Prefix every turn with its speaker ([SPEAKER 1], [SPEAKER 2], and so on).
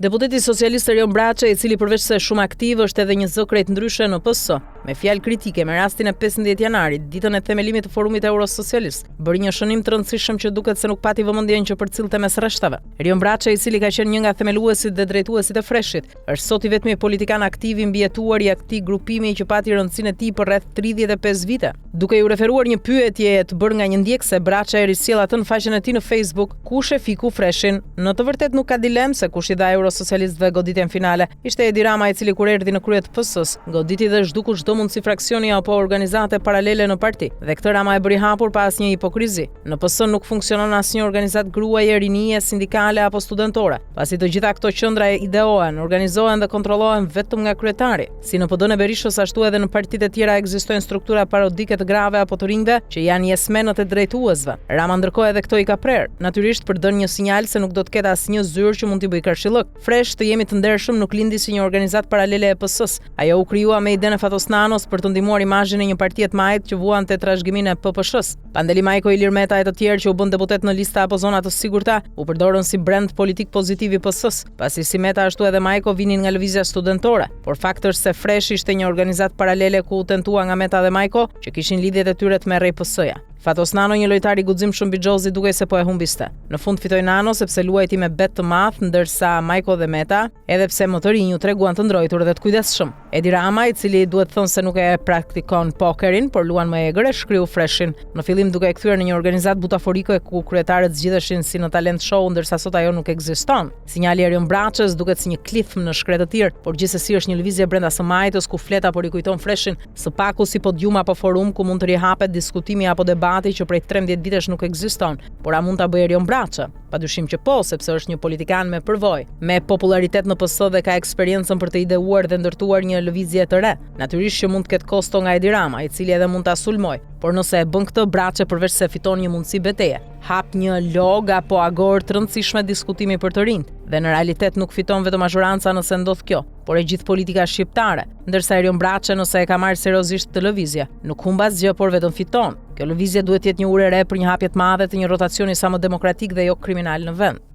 [SPEAKER 1] Deputeti socialist Erion Braçe, i cili përveç se shumë aktiv është edhe një zë krejt ndryshe në PS, me fjalë kritike me rastin e 15 janarit, ditën e themelimit të Forumit Eurosocialist, bëri një shënim të rëndësishëm që duket se nuk pati vëmendjen që përcillte mes rreshtave. Erion Braçe, i cili ka qenë një nga themeluesit dhe drejtuesit e Freshit, është sot i vetmi politikan aktiv i mbijetuar i këtij grupimi që pati rëndësinë e tij për rreth 35 vite. Duke ju referuar një pyetje të bërë nga një ndjekse, Braçe risjell atë në faqen e tij në Facebook, kush e fiku Freshin. Në të vërtetë nuk ka dilemë se kush i dha Eurosocialistëve goditjen finale. Ishte Edi Rama, i cili kur erdhi në krye të PS-s, goditi dhe zhduku çdo mundësi fraksioni apo organizate paralele në parti. Dhe këtë Rama e bëri hapur pa asnjë hipokrizi. Në PS nuk funksionon asnjë organizat gruaje, rinie, sindikale apo studentore, pasi të gjitha këto qendra ideohen, organizohen dhe kontrollohen vetëm nga kryetari. Si në PD-n e Berishës, ashtu edhe në partitë e tjera ekzistojnë struktura parodike të grave apo të rinjve që janë jesmenët e drejtuesve. Rama ndërkohë edhe këto i ka prerë, natyrisht për dhënë një sinjal se nuk do të ketë asnjë zyrë që mund t'i bëjë kërshillok. Fresh, të jemi të ndershëm, nuk lindi si një organizat paralele e PS-s. Ajo u krijua me idenë e Fatos Nanos për të ndihmuar imazhin e një partie të majt që vuante trashëgiminë e PPSH-s. Pandeli Majko, Ilir Meta e të tjerë që u bën deputet në lista apo zona të sigurta, u përdorën si brand politik pozitiv i PS-s, pasi si Meta ashtu edhe Majko vinin nga lëvizja studentore. Por fakti është se Fresh ishte një organizat paralele ku u tentua nga Meta dhe Majko që kishin lidhjet e tyre të merrej PS-ja. Fatos Nano, një lojtar i guximshëm bixhozi, dukej se po e humbiste. Në fund fitoi Nano sepse luajti me bet të madh, ndërsa Majko dhe Meta, edhe pse më të rinj, u treguan të ndrojtur dhe të kujdesshëm. Edi Rama, i cili duhet thënë se nuk e praktikon pokerin, por luan më egër, e shkriu Freshin. Në fillim duke e kthyer në një organizat butaforike ku kryetarët zgjidheshin si në talent show, ndërsa sot ajo nuk ekziston. Sinjali Erion Braçes duket si një klifm në shkretë të tir, por gjithsesi është një lëvizje brenda së majtës ku fleta por i kujton Freshin, së paku si podium apo forum ku mund të rihapet diskutimi apo debati që prej 13 vitesh nuk ekziston, por a mund ta bëjë Erion Braçe? Padyshim që po, sepse është një politikan me përvojë, me popularitet në PS dhe ka eksperiencën për të ideuar dhe ndërtuar një lëvizje të re. Natyrisht që mund të ketë kosto nga Edi Rama, i cili edhe mund ta sulmoj, por nëse e bën këtë, Braçe përveç se fiton një mundësi beteje, hap një log apo agor të rëndësishme diskutimi për të rinjt, dhe në realitet nuk fiton vetëm mazhoranca nëse ndodh kjo, por e gjithë politika shqiptare, ndërsa Erion Braçe nëse e ka marrë seriozisht të lëvizje, nuk humb asgjë, por vetëm fiton. Kjo lëvizje duhet të jetë një ure re për një hapje të madhe të një rotacioni sa më demokratik dhe jo kriminal në vend.